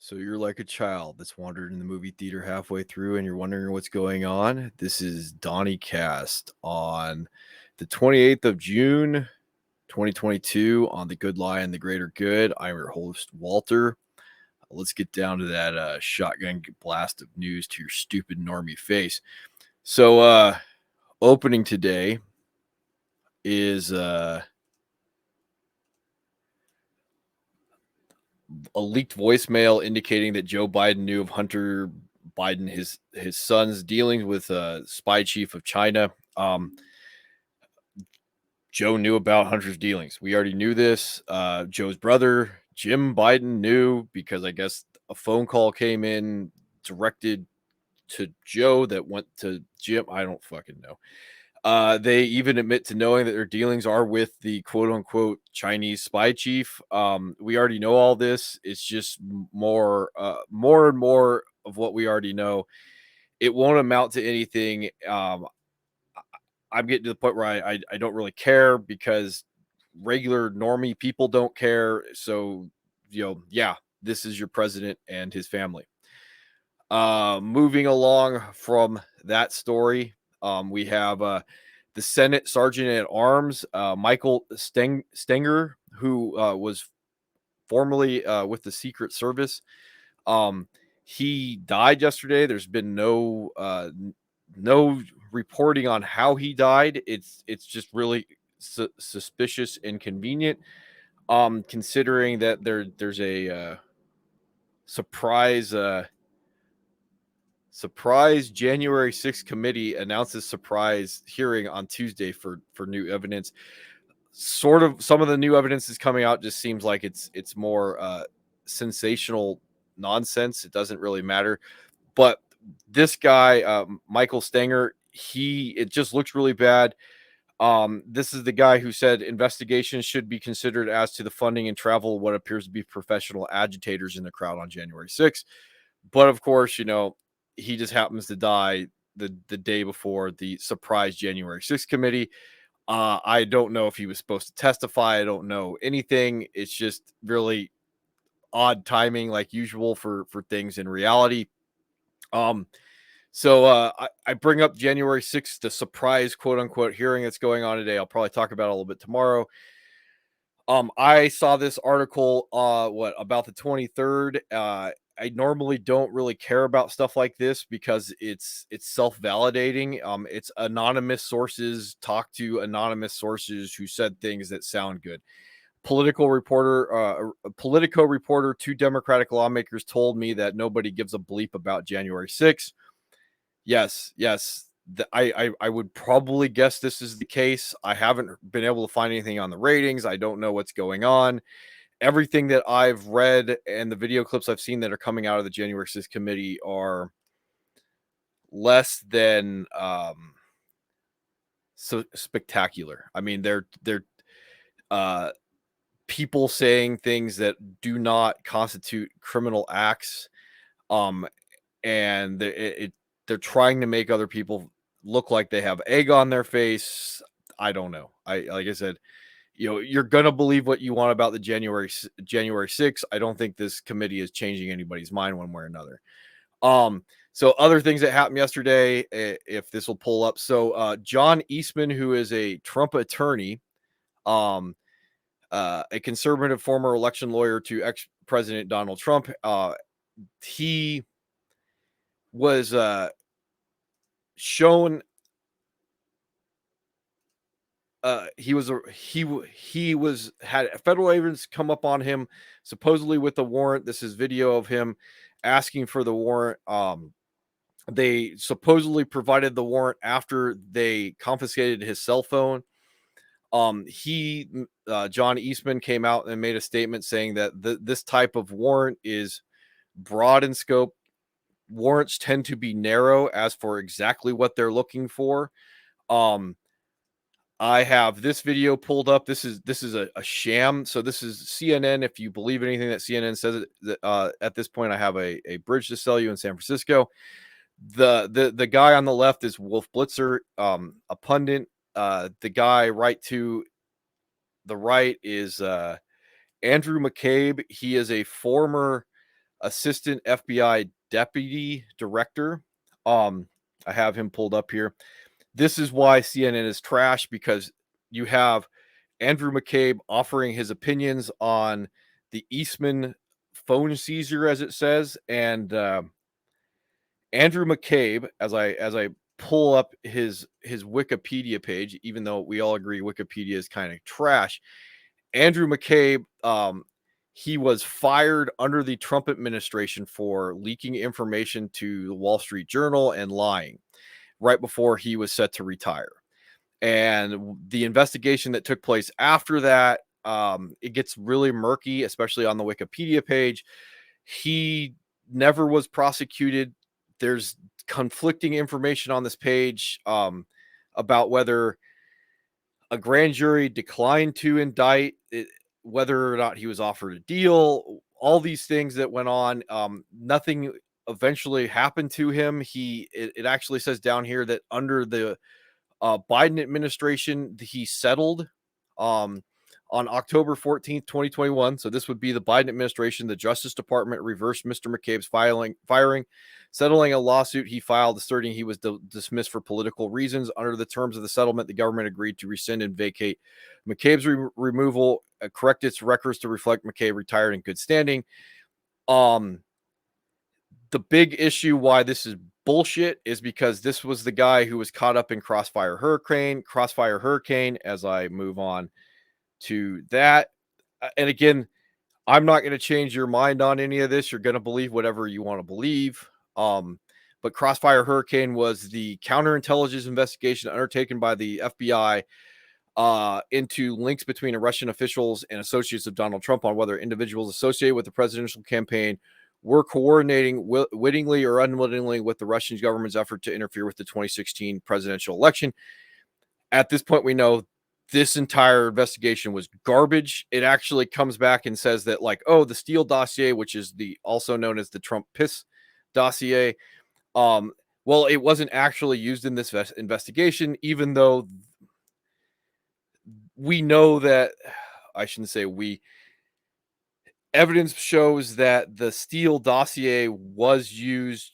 So you're like a child that's wandered in the movie theater halfway through and you're wondering what's going on. This is Donny Cast on the 28th of June, 2022 on The Good Lie and the Greater Good. I'm your host, Walter. Let's get down to that shotgun blast of news to your stupid normie face. So opening today is a leaked voicemail indicating that Joe Biden knew of Hunter Biden, his son's dealings with a spy chief of China. Joe knew about Hunter's dealings. We already knew this. Joe's brother, Jim Biden, knew because I guess a phone call came in directed to Joe that went to Jim. I don't fucking know. They even admit to knowing that their dealings are with the quote unquote Chinese spy chief. We already know all this. It's just more and more of what we already know. It won't amount to anything. I'm getting to the point where I don't really care because regular normie people don't care. So, yeah, this is your president and his family. Moving along from that story, we have the Senate Sergeant at Arms, Michael Stenger, who was formerly with the Secret Service. Um, he died yesterday. There's been no reporting on how he died. It's just really suspicious and convenient. Considering that there's a surprise surprise January 6th committee announces surprise hearing on Tuesday for new evidence. Sort of some of the new evidence is coming out just seems like it's more sensational nonsense. It doesn't really matter. But this guy, Michael Stenger, it just looks really bad. This is the guy who said investigations should be considered as to the funding and travel of what appears to be professional agitators in the crowd on January 6th. But of course, he just happens to die the day before the surprise January 6th committee. I don't know if he was supposed to testify. I don't know anything. It's just really odd timing, like usual for things in reality. Um, so I bring up January 6th, the surprise quote unquote hearing that's going on today. I'll probably talk about it a little bit tomorrow. I saw this article about the 23rd. I normally don't really care about stuff like this because it's self-validating. It's anonymous sources talk to anonymous sources who said things that sound good. Politico reporter, two Democratic lawmakers told me that nobody gives a bleep about January 6th. Yes. I would probably guess this is the case. I haven't been able to find anything on the ratings. I don't know what's going on. Everything that I've read and the video clips I've seen that are coming out of the January 6th committee are less than so spectacular. I mean, they're uh, people saying things that do not constitute criminal acts, and they're trying to make other people look like they have egg on their face. I don't know. I like I said, you're gonna believe what you want about the January 6th. I don't think this committee is changing anybody's mind one way or another. So other things that happened yesterday, if this will pull up. So John Eastman, who is a Trump attorney, um, a conservative former election lawyer to ex-president Donald Trump, he was shown he was had federal agents come up on him supposedly with a warrant. This is video of him asking for the warrant. They supposedly provided the warrant after they confiscated his cell phone. John Eastman came out and made a statement saying that this type of warrant is broad in scope. Warrants tend to be narrow as for exactly what they're looking for. I have this video pulled up. This is a sham. So this is CNN. If you believe anything that CNN says, at this point, I have a bridge to sell you in San Francisco. The guy on the left is Wolf Blitzer, a pundit. The guy right to the right is Andrew McCabe. He is a former assistant FBI deputy director. I have him pulled up here. This is why CNN is trash, because you have Andrew McCabe offering his opinions on the Eastman phone seizure, as it says, and Andrew McCabe, as I pull up his Wikipedia page, even though we all agree Wikipedia is kind of trash, Andrew McCabe, he was fired under the Trump administration for leaking information to the Wall Street Journal and lying right before he was set to retire. And the investigation that took place after that, it gets really murky, especially on the Wikipedia page. He never was prosecuted. There's conflicting information on this page about whether a grand jury declined to indict it, whether or not he was offered a deal, all these things that went on. Nothing eventually happened to him. It actually says down here that under the Biden administration, he settled um, on October 14th, 2021. So this would be the Biden administration. The Justice Department reversed Mr. McCabe's firing, settling a lawsuit he filed asserting he was dismissed for political reasons. Under the terms of the settlement, the government agreed to rescind and vacate McCabe's removal, correct its records to reflect McCabe retired in good standing. The big issue why this is bullshit is because this was the guy who was caught up in Crossfire Hurricane, as I move on to that. And again, I'm not going to change your mind on any of this. You're going to believe whatever you want to believe. But Crossfire Hurricane was the counterintelligence investigation undertaken by the FBI into links between Russian officials and associates of Donald Trump on whether individuals associated with the presidential campaign were coordinating wittingly or unwittingly with the Russian government's effort to interfere with the 2016 presidential election. At this point, we know this entire investigation was garbage. It actually comes back and says that, like, oh, the Steele dossier, which is the also known as the Trump piss dossier, well, it wasn't actually used in this investigation, even though we know that, I shouldn't say we, evidence shows that the Steele dossier was used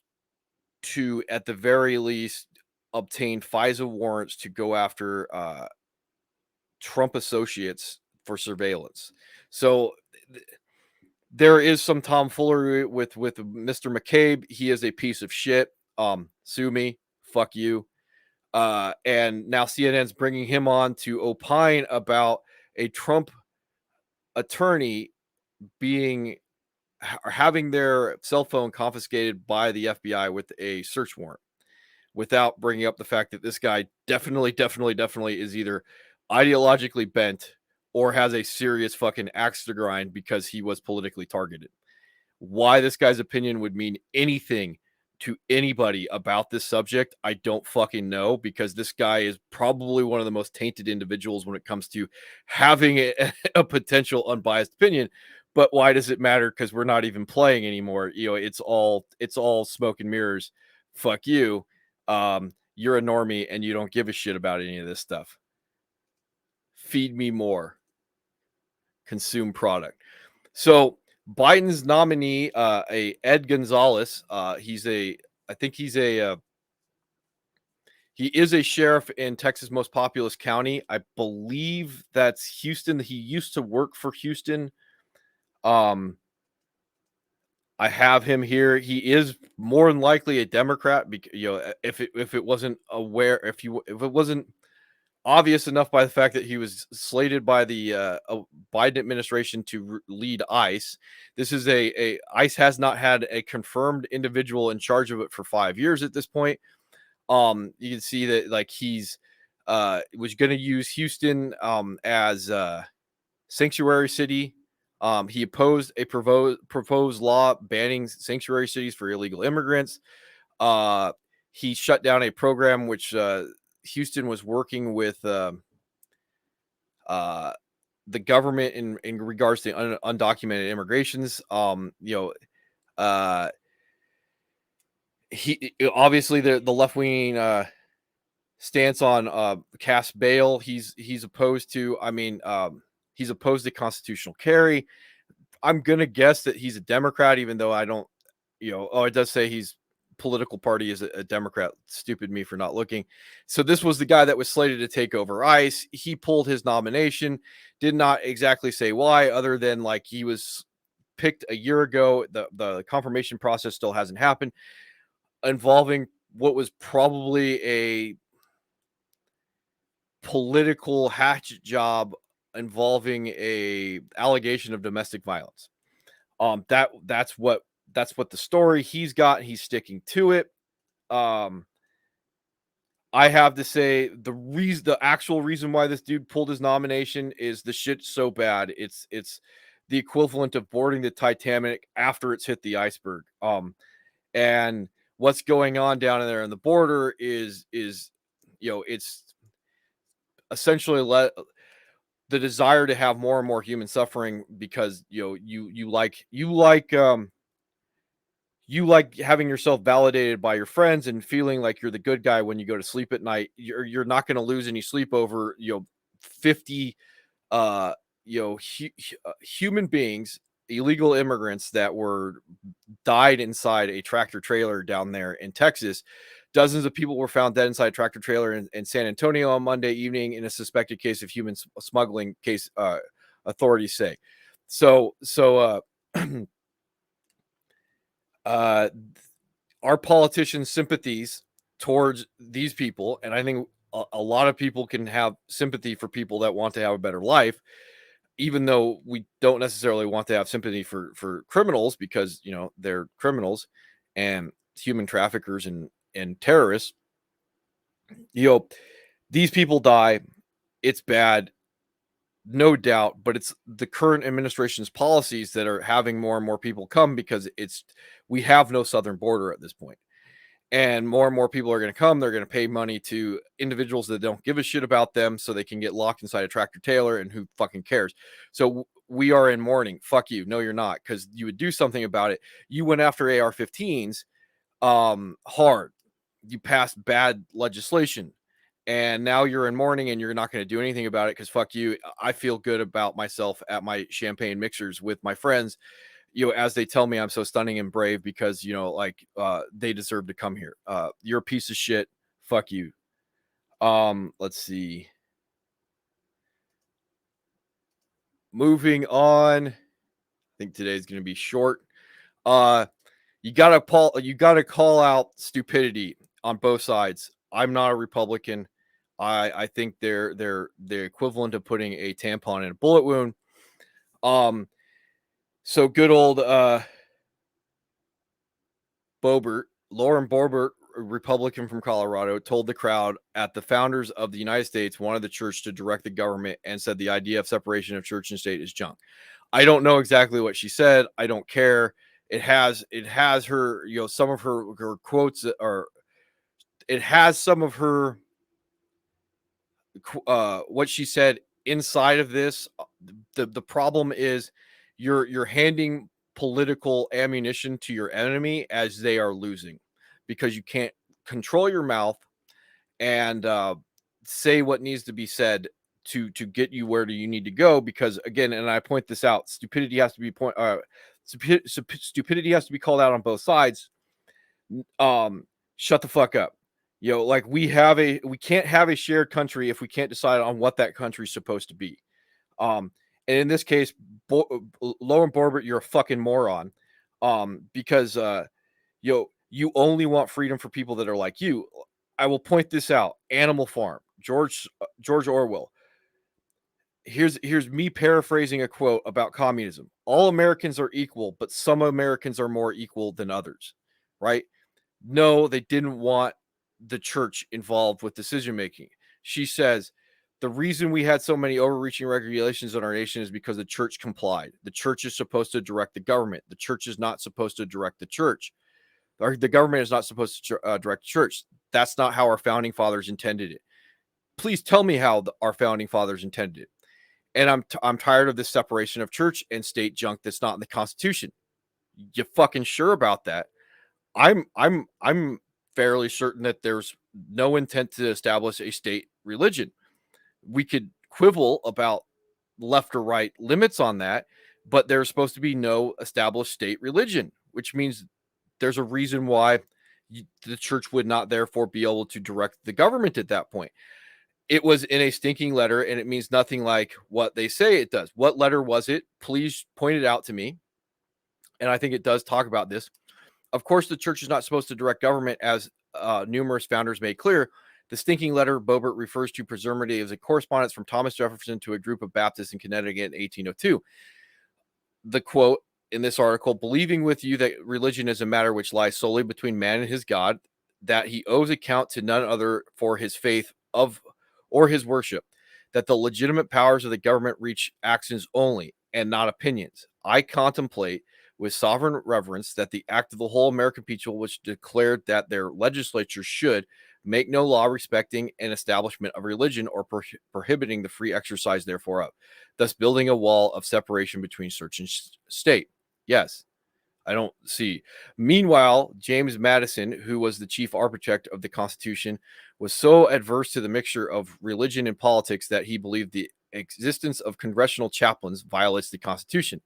to, at the very least, obtain FISA warrants to go after Trump associates for surveillance. So there is some tomfoolery with Mr. McCabe. He is a piece of shit. Sue me, fuck you. And now CNN's bringing him on to opine about a Trump attorney having their cell phone confiscated by the FBI with a search warrant, without bringing up the fact that this guy definitely is either ideologically bent or has a serious fucking axe to grind because he was politically targeted. Why this guy's opinion would mean anything to anybody about this subject, I don't fucking know, because this guy is probably one of the most tainted individuals when it comes to having a potential unbiased opinion. But why does it matter? Because we're not even playing anymore. You know, it's all smoke and mirrors. Fuck you. You're a normie and you don't give a shit about any of this stuff. Feed me more. Consume product. So Biden's nominee, Ed Gonzalez, he is a sheriff in Texas' most populous county. I believe that's Houston. He used to work for Houston. I have him here. He is more than likely a Democrat, because, you know, if it wasn't obvious enough by the fact that he was slated by the Biden administration to lead ICE. This is ICE has not had a confirmed individual in charge of it for 5 years at this point. You can see that, like, he's was going to use Houston as sanctuary city. He opposed a proposed law banning sanctuary cities for illegal immigrants. He shut down a program which Houston was working with the government in regards to undocumented immigrations. He obviously the left wing stance on cast bail. He's opposed to. He's opposed to constitutional carry. I'm gonna guess that he's a Democrat, even though I don't, oh, it does say he's political party is a Democrat. Stupid me for not looking. So this was the guy that was slated to take over ICE. He pulled his nomination, did not exactly say why, other than like he was picked a year ago. The confirmation process still hasn't happened, involving what was probably a political hatchet job involving a allegation of domestic violence. That's what the story he's got. He's sticking to it. Um, I have to say the actual reason why this dude pulled his nomination is the shit's so bad. It's the equivalent of boarding the Titanic after it's hit the iceberg. And what's going on down there in the border is it's essentially the desire to have more and more human suffering because you like having yourself validated by your friends and feeling like you're the good guy when you go to sleep at night. You're not going to lose any sleep over 50 uh human beings, illegal immigrants that were died inside a tractor trailer down there in Texas. Dozens of people were found dead inside a tractor trailer in San Antonio on Monday evening in a suspected case of human smuggling case, authorities say. So uh our politicians' sympathies towards these people, and I think a lot of people can have sympathy for people that want to have a better life, even though we don't necessarily want to have sympathy for criminals because they're criminals and human traffickers and terrorists. you know these people die. It's bad, no doubt, but it's the current administration's policies that are having more and more people come because we have no southern border at this point. And more people are going to come. They're going to pay money to individuals that don't give a shit about them so they can get locked inside a tractor trailer, and who fucking cares. So we are in mourning. Fuck you. No, you're not, because you would do something about it. You went after AR-15s hard. You passed bad legislation, and now you're in mourning and you're not going to do anything about it because fuck you. I feel good about myself at my champagne mixers with my friends, as they tell me I'm so stunning and brave because, they deserve to come here. You're a piece of shit. Fuck you. Let's see. Moving on. I think today's going to be short. Uh, you gotta call out stupidity on both sides. I'm not a Republican. I think they're the equivalent of putting a tampon in a bullet wound. Um, so good old Boebert, Lauren Boebert, a Republican from Colorado, told the crowd at the founders of the United States wanted the church to direct the government and said the idea of separation of church and state is junk. I don't know exactly what she said. I don't care. It has her, some of her quotes are, it has some of her what she said inside of this. The problem is you're handing political ammunition to your enemy as they are losing, because you can't control your mouth and say what needs to be said to get you where do you need to go. Because again, and I point this out, stupidity has to be stupidity has to be called out on both sides. Shut the fuck up. Like we can't have a shared country if we can't decide on what that country's supposed to be. um and in this case, Lauren Borbert, you're a fucking moron. Because you only want freedom for people that are like you. I will point this out. Animal Farm, George Orwell. Here's me paraphrasing a quote about communism. All Americans are equal, but some Americans are more equal than others, right? No, they didn't want the church involved with decision making. She says the reason we had so many overreaching regulations in our nation is because the church complied. The church is supposed to direct the government. The church is not supposed to direct the church. Or the government is not supposed to direct the church. That's not how our founding fathers intended it. Please tell me how our founding fathers intended it. And I'm tired of this separation of church and state junk that's not in the Constitution. You fucking sure about that? I'm fairly certain that there's no intent to establish a state religion. We could quibble about left or right limits on that, but there's supposed to be no established state religion, which means there's a reason why the church would not therefore be able to direct the government at that point. It was in a stinking letter, and it means nothing like what they say it does. What letter was it? Please point it out to me. And I think it does talk about this. Of course, the church is not supposed to direct government, as numerous founders made clear. The stinking letter Boebert refers to presumably as a correspondence from Thomas Jefferson to a group of Baptists in Connecticut in 1802. The quote in this article: believing with you that religion is a matter which lies solely between man and his God, that he owes account to none other for his faith of or his worship, that the legitimate powers of the government reach actions only and not opinions. I contemplate with sovereign reverence that the act of the whole American people, which declared that their legislature should make no law respecting an establishment of religion or prohibiting the free exercise therefore of, thus building a wall of separation between church and state. Yes, I don't see. Meanwhile, James Madison, who was the chief architect of the Constitution, was so adverse to the mixture of religion and politics that he believed the existence of congressional chaplains violates the Constitution.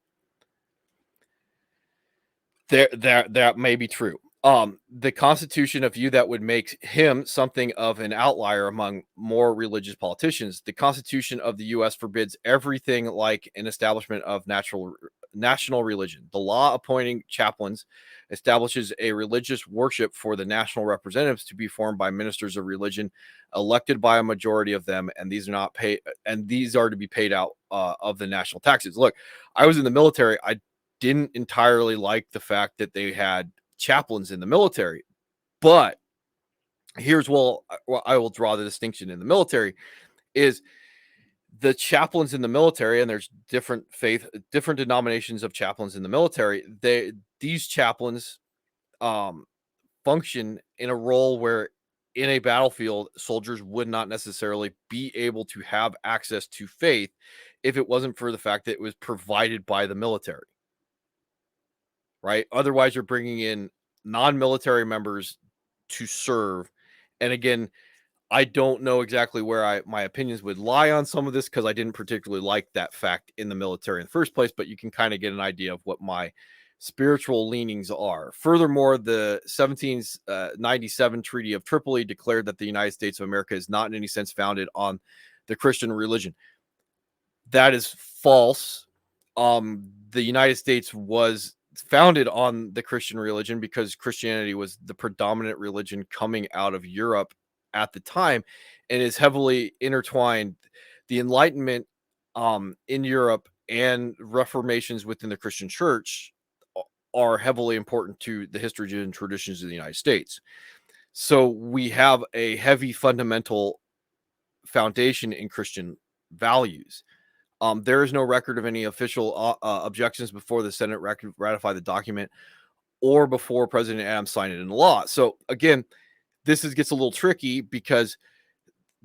That may be true. The Constitution, a view that would make him something of an outlier among more religious politicians. The Constitution of the U.S. forbids everything like an establishment of national religion. The law appointing chaplains establishes a religious worship for the national representatives to be formed by ministers of religion, elected by a majority of them, and these are to be paid out of the national taxes. Look, I was in the military. I didn't entirely like the fact that they had chaplains in the military, but here's I will draw the distinction in the military is the chaplains in the military, and there's different denominations of chaplains in the military. These chaplains function in a role where in a battlefield, soldiers would not necessarily be able to have access to faith if it wasn't for the fact that it was provided by the military. Right? Otherwise, you're bringing in non-military members to serve. And again, I don't know exactly where my opinions would lie on some of this because I didn't particularly like that fact in the military in the first place, but you can kind of get an idea of what my spiritual leanings are. Furthermore, the 1797 Treaty of Tripoli declared that the United States of America is not in any sense founded on the Christian religion. That is false. The United States was founded on the Christian religion because Christianity was the predominant religion coming out of Europe at the time, and is heavily intertwined. The Enlightenment in Europe and reformations within the Christian church are heavily important to the history and traditions of the United States. So we have a heavy fundamental foundation in Christian values. There is no record of any official objections before the Senate ratified the document or before President Adams signed it into law. So again, this gets a little tricky because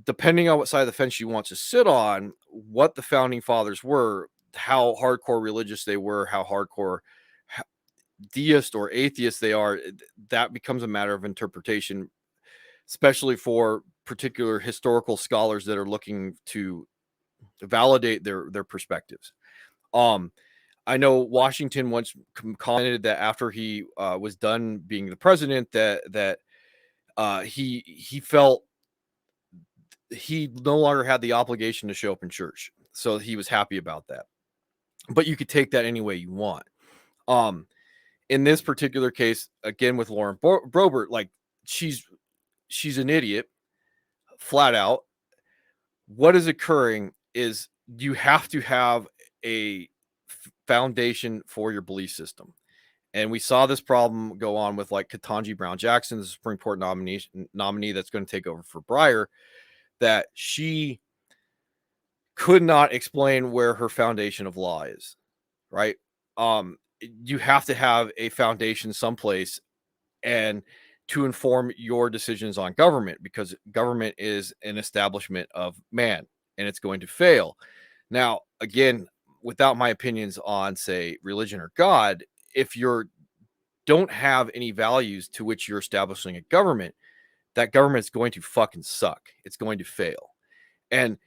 depending on what side of the fence you want to sit on, what the founding fathers were, how hardcore religious they were, how hardcore deist or atheist they are, that becomes a matter of interpretation, especially for particular historical scholars that are looking to validate their perspectives. I know Washington once commented that after he was done being the president, that he felt he no longer had the obligation to show up in church, so he was happy about that. But you could take that any way you want. In this particular case, again with Lauren Boebert, like she's an idiot, flat out. What is occurring is you have to have a foundation for your belief system. And we saw this problem go on with like Ketanji Brown Jackson, the Supreme Court nominee that's going to take over for Breyer, that she could not explain where her foundation of law is, right? You have to have a foundation someplace and to inform your decisions on government, because government is an establishment of man and it's going to fail. Now, again, without my opinions on, say, religion or God, if you don't have any values to which you're establishing a government, that government is going to fucking suck. It's going to fail. And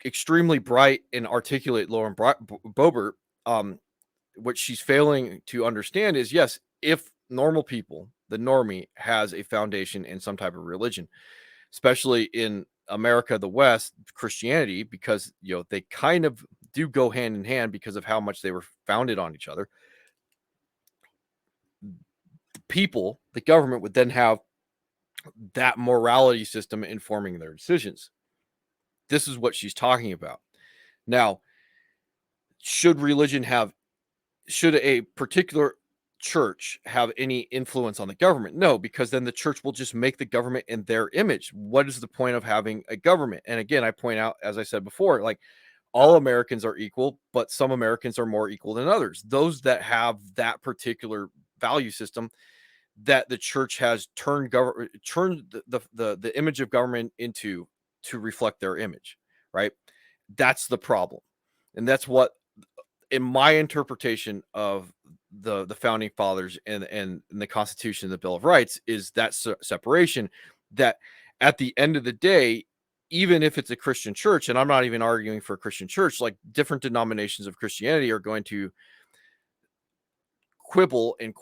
extremely bright and articulate Lauren Boebert, what she's failing to understand is, yes, if normal people, the normie, has a foundation in some type of religion, especially in America, the West, Christianity, because they kind of do go hand in hand because of how much they were founded on each other. People, the government, would then have that morality system informing their decisions. This is what she's talking about. Now, should a particular church have any influence on the government? No, because then the church will just make the government in their image. What is the point of having a government? And again, I point out, as I said before, like, all Americans are equal, but some Americans are more equal than others. Those that have that particular value system that the church has turned the image of government into to reflect their image, right? That's the problem. And that's what, in my interpretation of the founding fathers and the Constitution, the Bill of Rights, is that separation, that at the end of the day, even if it's a Christian church, and I'm not even arguing for a Christian church, like, different denominations of Christianity are going to quibble and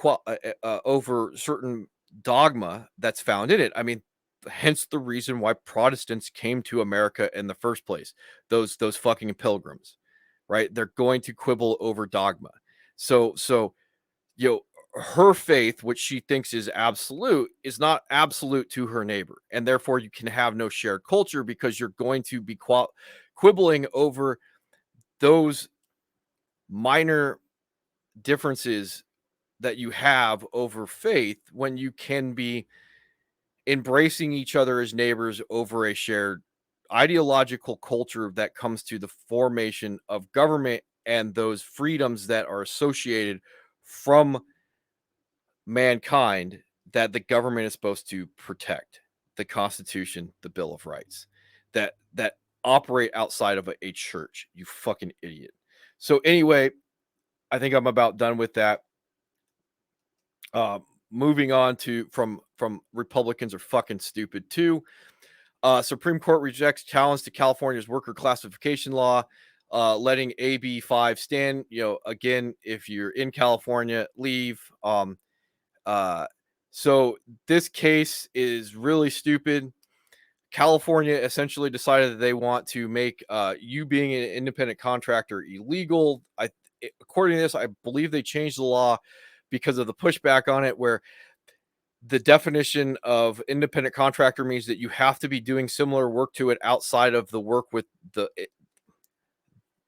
over certain dogma that's found in it. I mean, hence the reason why Protestants came to America in the first place. Those fucking pilgrims, right? They're going to quibble over dogma. So her faith, which she thinks is absolute, is not absolute to her neighbor, and therefore you can have no shared culture, because you're going to be quibbling over those minor differences that you have over faith, when you can be embracing each other as neighbors over a shared ideological culture that comes to the formation of government and those freedoms that are associated from mankind that the government is supposed to protect: the Constitution, the Bill of Rights, that operate outside of a church. You fucking idiot. So anyway, I think I'm about done with that. Moving on to from Republicans are fucking stupid too. Supreme Court rejects challenge to California's worker classification law, letting AB 5 stand. Again, if you're in California, leave. So this case is really stupid. California essentially decided that they want to make you being an independent contractor illegal. According to this, I believe they changed the law because of the pushback on it, where the definition of independent contractor means that you have to be doing similar work to it outside of the work with it's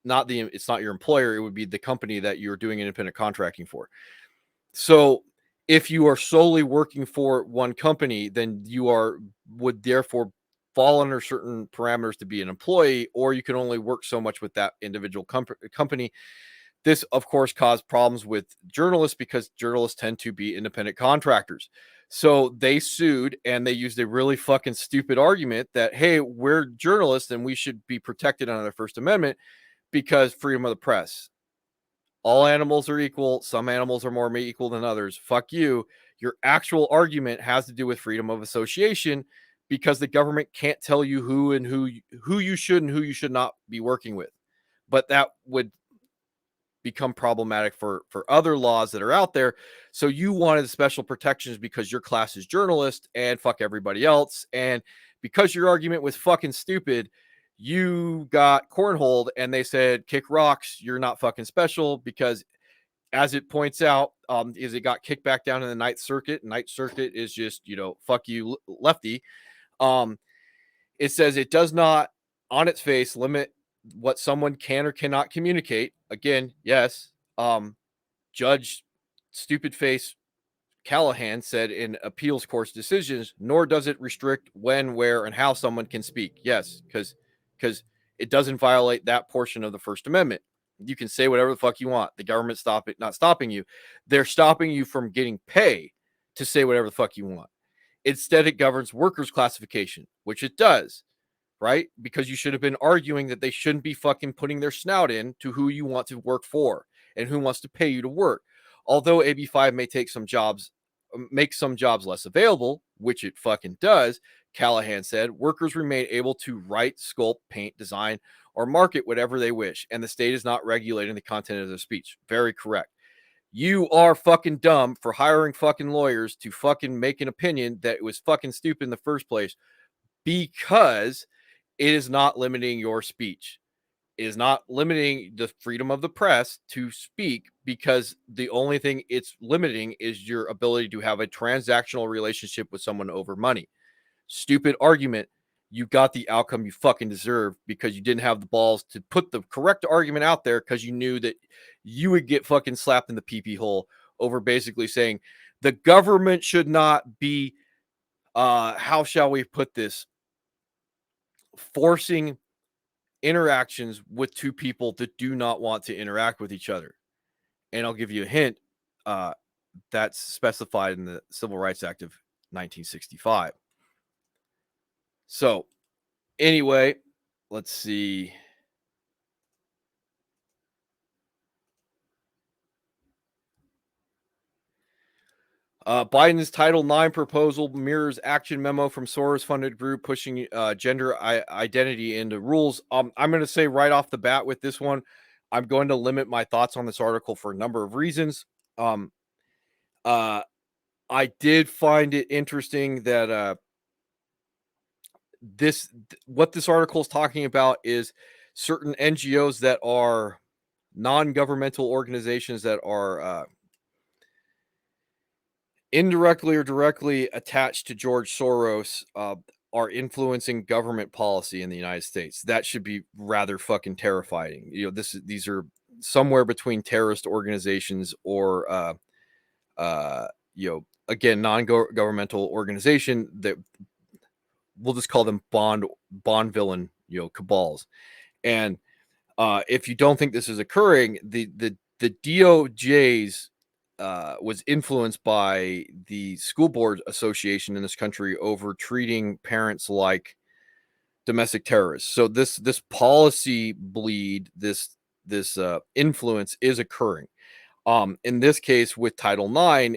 not your employer. It would be the company that you're doing independent contracting for. So if you are solely working for one company, then you would therefore fall under certain parameters to be an employee, or you can only work so much with that individual company. This, of course, caused problems with journalists, because journalists tend to be independent contractors. So they sued, and they used a really fucking stupid argument that, hey, we're journalists and we should be protected under the First Amendment because freedom of the press. All animals are equal. Some animals are more equal than others. Fuck you. Your actual argument has to do with freedom of association, because the government can't tell you who you should and who you should not be working with. But that would become problematic for other laws that are out there. So you wanted special protections because your class is journalist, and fuck everybody else. And because your argument was fucking stupid, you got cornholed, and they said, kick rocks, you're not fucking special, because, as it points out, is it got kicked back down in the Ninth Circuit. Ninth Circuit is just, fuck you, lefty. It says it does not, on its face, limit what someone can or cannot communicate. Again, yes. Judge Stupid Face Callahan said in appeals court's decisions, nor does it restrict when, where, and how someone can speak. Yes, because it doesn't violate that portion of the First Amendment. You can say whatever the fuck you want. The government's not stopping you. They're stopping you from getting pay to say whatever the fuck you want. Instead, it governs workers' classification, which it does, right? Because you should have been arguing that they shouldn't be fucking putting their snout in to who you want to work for and who wants to pay you to work. Although AB 5 may make some jobs less available, which it fucking does, Callahan said, workers remain able to write, sculpt, paint, design, or market whatever they wish, and the state is not regulating the content of their speech. Very correct. You are fucking dumb for hiring fucking lawyers to fucking make an opinion that was fucking stupid in the first place, because it is not limiting your speech. It is not limiting the freedom of the press to speak, because the only thing it's limiting is your ability to have a transactional relationship with someone over money. Stupid argument. You got the outcome you fucking deserve because you didn't have the balls to put the correct argument out there, because you knew that you would get fucking slapped in the pee-pee hole over basically saying the government should not be, how shall we put this, forcing interactions with two people that do not want to interact with each other. And I'll give you a hint. Uh, that's specified in the Civil Rights Act of 1965. So anyway, let's see. Biden's Title IX proposal mirrors action memo from Soros-funded group pushing gender identity into rules. I'm going to say right off the bat with this one, I'm going to limit my thoughts on this article for a number of reasons. I did find it interesting that what this article is talking about is certain NGOs that are non-governmental organizations that are indirectly or directly attached to George Soros are influencing government policy in the United States. That should be rather fucking terrifying. These are somewhere between terrorist organizations or again, non-governmental organization that we'll just call them bond villain, cabals. And if you don't think this is occurring, the DOJ's was influenced by the school board association in this country over treating parents like domestic terrorists. So this policy bleed, this influence is occurring. In this case with Title IX,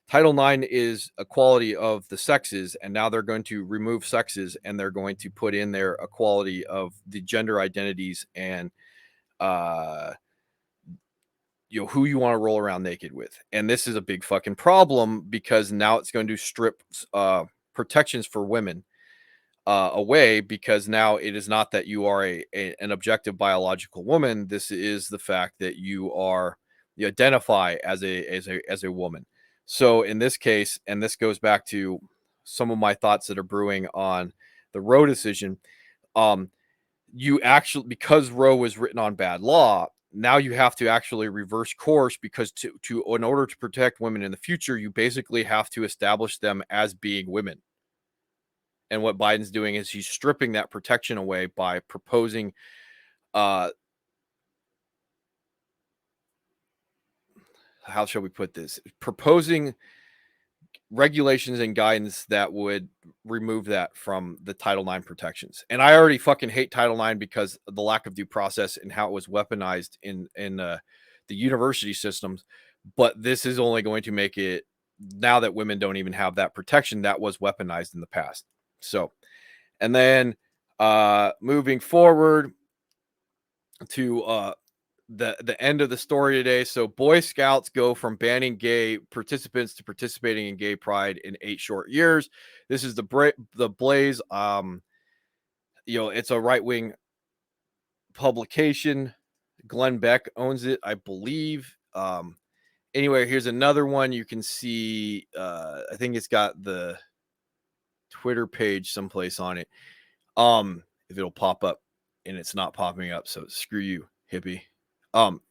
Title IX is equality of the sexes, and now they're going to remove sexes and they're going to put in there equality of the gender identities and who you want to roll around naked with. And this is a big fucking problem, because now it's going to strip protections for women away, because now it is not that you are an objective biological woman. This is the fact that you identify as a woman. So in this case, and this goes back to some of my thoughts that are brewing on the Roe decision, you actually, because Roe was written on bad law, now you have to actually reverse course, because in order to protect women in the future, you basically have to establish them as being women. And what Biden's doing is he's stripping that protection away by proposing how shall we put this? Proposing regulations and guidance that would remove that from the Title IX protections. And I already fucking hate Title IX because of the lack of due process and how it was weaponized in the university systems. But this is only going to make it, now that women don't even have that protection that was weaponized in the past. So, and then moving forward to the end of the story today. So Boy Scouts go from banning gay participants to participating in gay pride in 8 short years. This is the Blaze. It's a right-wing publication. Glenn Beck owns it, I believe. Anyway, here's another one. You can see, I think it's got the Twitter page someplace on it. If it'll pop up, and it's not popping up, so screw you, hippie.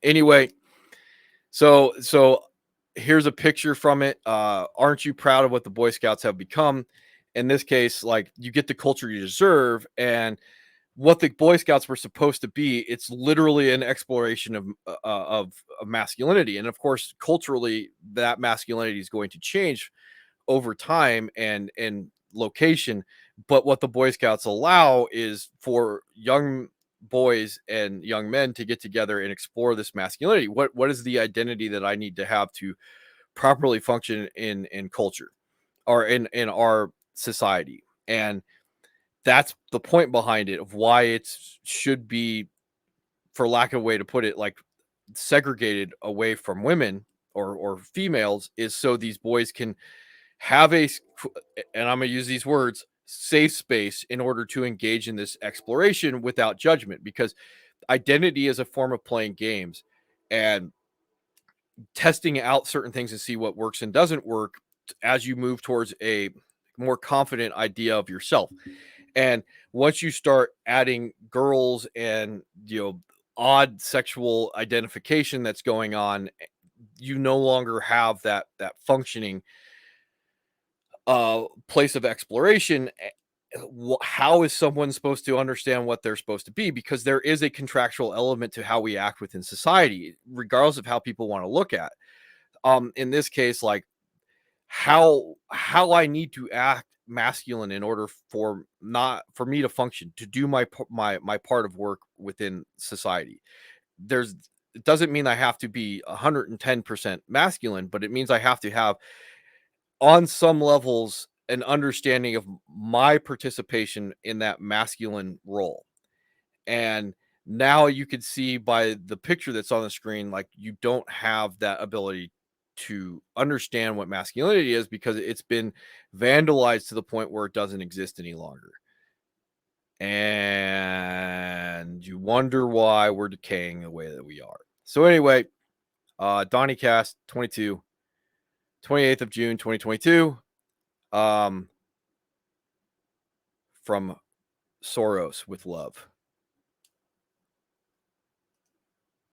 Anyway, so here's a picture from it. Aren't you proud of what the Boy Scouts have become? In this case, like, you get the culture you deserve, and what the Boy Scouts were supposed to be, it's literally an exploration of masculinity. And of course, culturally, that masculinity is going to change over time and location. But what the Boy Scouts allow is for young boys and young men to get together and explore this masculinity. What is the identity that I need to have to properly function in culture or in our society? And that's the point behind it, of why it should be, for lack of a way to put it, like, segregated away from women or females, is so these boys can have and I'm going to use these words, safe space in order to engage in this exploration without judgment, because identity is a form of playing games and testing out certain things and see what works and doesn't work as you move towards a more confident idea of yourself. And once you start adding girls and, odd sexual identification that's going on, you no longer have that functioning place of exploration. How is someone supposed to understand what they're supposed to be? Because there is a contractual element to how we act within society, regardless of how people want to look at. In this case, like, how I need to act masculine in order for not for me to function, to do my part of work within society. There's It doesn't mean I have to be 110% masculine, but it means I have to have, on some levels, an understanding of my participation in that masculine role. And now you can see by the picture that's on the screen, like, you don't have that ability to understand what masculinity is, because it's been vandalized to the point where it doesn't exist any longer. And you wonder why we're decaying the way that we are. So anyway, Donny Cast 22, 28th of June, 2022. From Soros with love.